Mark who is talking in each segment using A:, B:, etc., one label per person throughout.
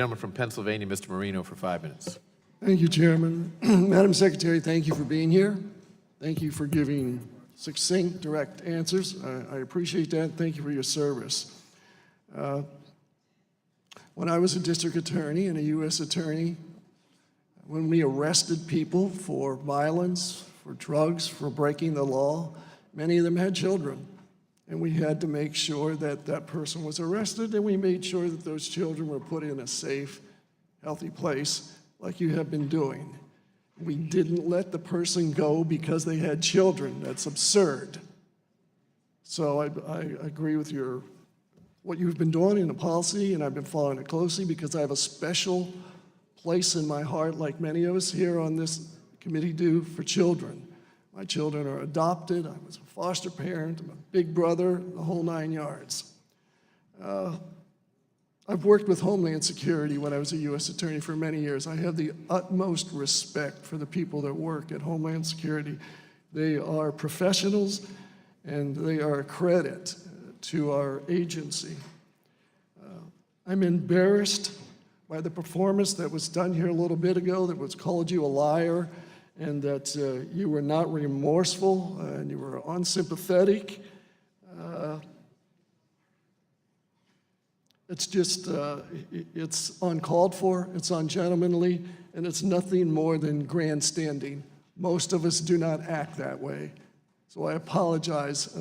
A: Gentleman from Pennsylvania, Mr. Marino, for 5 minutes.
B: Thank you, Chairman. Madam Secretary, thank you for being here. Thank you for giving succinct, direct answers. I appreciate that. Thank you for your service. When I was a district attorney and a U.S. attorney, when we arrested people for violence, for drugs, for breaking the law, many of them had children. And we had to make sure that that person was arrested, and we made sure that those children were put in a safe, healthy place, like you have been doing. We didn't let the person go because they had children. That's absurd. So I agree with what you've been doing in the policy, and I've been following it closely because I have a special place in my heart, like many of us here on this committee do, for children. My children are adopted. I was a foster parent. I'm a big brother, the whole 9 yards. I've worked with Homeland Security when I was a U.S. attorney for many years. I have the utmost respect for the people that work at Homeland Security. They are professionals, and they are a credit to our agency. I'm embarrassed by the performance that was done here a little bit ago that was called you a liar, and that you were not remorseful and you were unsympathetic. It's just, it's uncalled for, it's ungentlemanly, and it's nothing more than grandstanding. Most of us do not act that way. So I apologize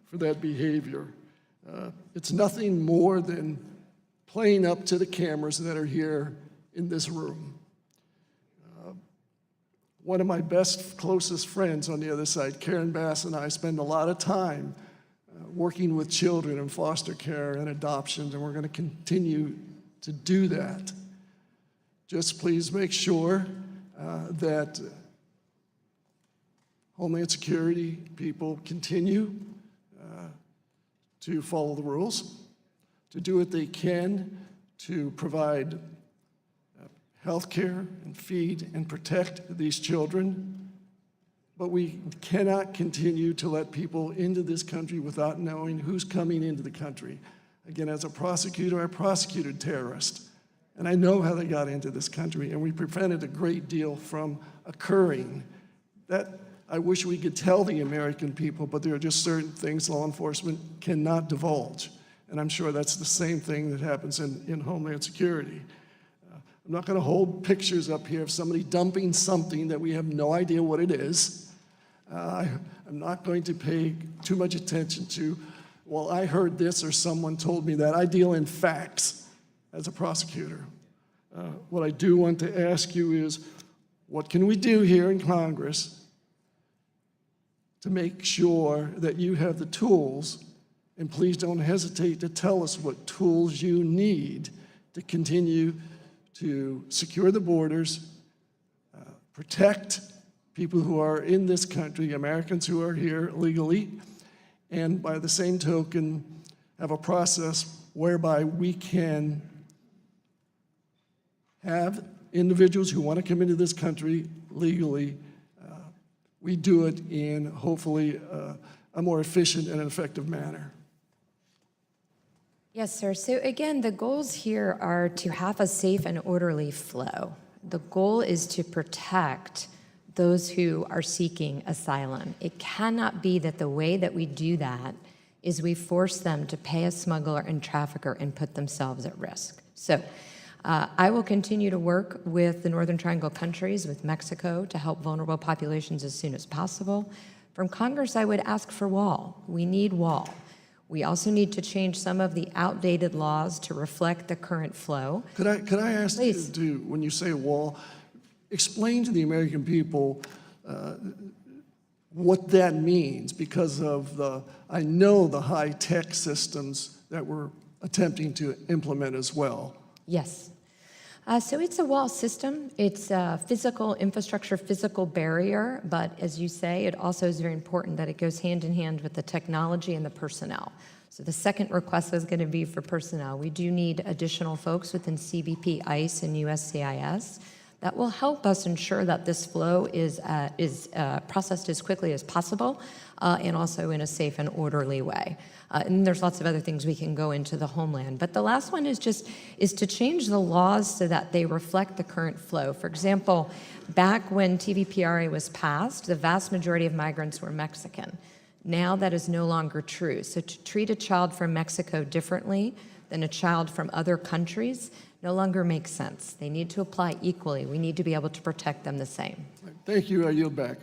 B: for that behavior. It's nothing more than playing up to the cameras that are here in this room. One of my best, closest friends on the other side, Karen Bass, and I spend a lot of time working with children in foster care and adoptions, and we're going to continue to do that. Just please make sure that Homeland Security people continue to follow the rules, to do what they can to provide health care and feed and protect these children. But we cannot continue to let people into this country without knowing who's coming into the country. Again, as a prosecutor, I prosecuted terrorists, and I know how they got into this country, and we prevented a great deal from occurring. That I wish we could tell the American people, but there are just certain things law enforcement cannot divulge. And I'm sure that's the same thing that happens in Homeland Security. I'm not going to hold pictures up here of somebody dumping something that we have no idea what it is. I'm not going to pay too much attention to, well, I heard this or someone told me that. I deal in facts as a prosecutor. What I do want to ask you is, what can we do here in Congress to make sure that you have the tools, and please don't hesitate to tell us what tools you need to continue to secure the borders, protect people who are in this country, Americans who are here legally, and by the same token, have a process whereby we can have individuals who want to come into this country legally. We do it in, hopefully, a more efficient and effective manner.
C: Yes, sir. So again, the goals here are to have a safe and orderly flow. The goal is to protect those who are seeking asylum. It cannot be that the way that we do that is we force them to pay a smuggler and trafficker and put themselves at risk. So I will continue to work with the Northern Triangle countries, with Mexico, to help vulnerable populations as soon as possible. From Congress, I would ask for wall. We need wall. We also need to change some of the outdated laws to reflect the current flow.
B: Could I ask you to, when you say wall, explain to the American people what that means, because of I know the high-tech systems that we're attempting to implement as well.
C: Yes. So it's a wall system. It's a physical infrastructure, physical barrier, but as you say, it also is very important that it goes hand in hand with the technology and the personnel. So the second request was going to be for personnel. We do need additional folks within CBP, ICE, and USCIS. that will help us ensure that this flow is processed as quickly as possible and also in a safe and orderly way. And there's lots of other things we can go into the Homeland. But the last one is to change the laws so that they reflect the current flow. For example, back when TVPRA was passed, the vast majority of migrants were Mexican. Now that is no longer true. So to treat a child from Mexico differently than a child from other countries no longer makes sense. They need to apply equally. We need to be able to protect them the same.
B: Thank you. I yield back.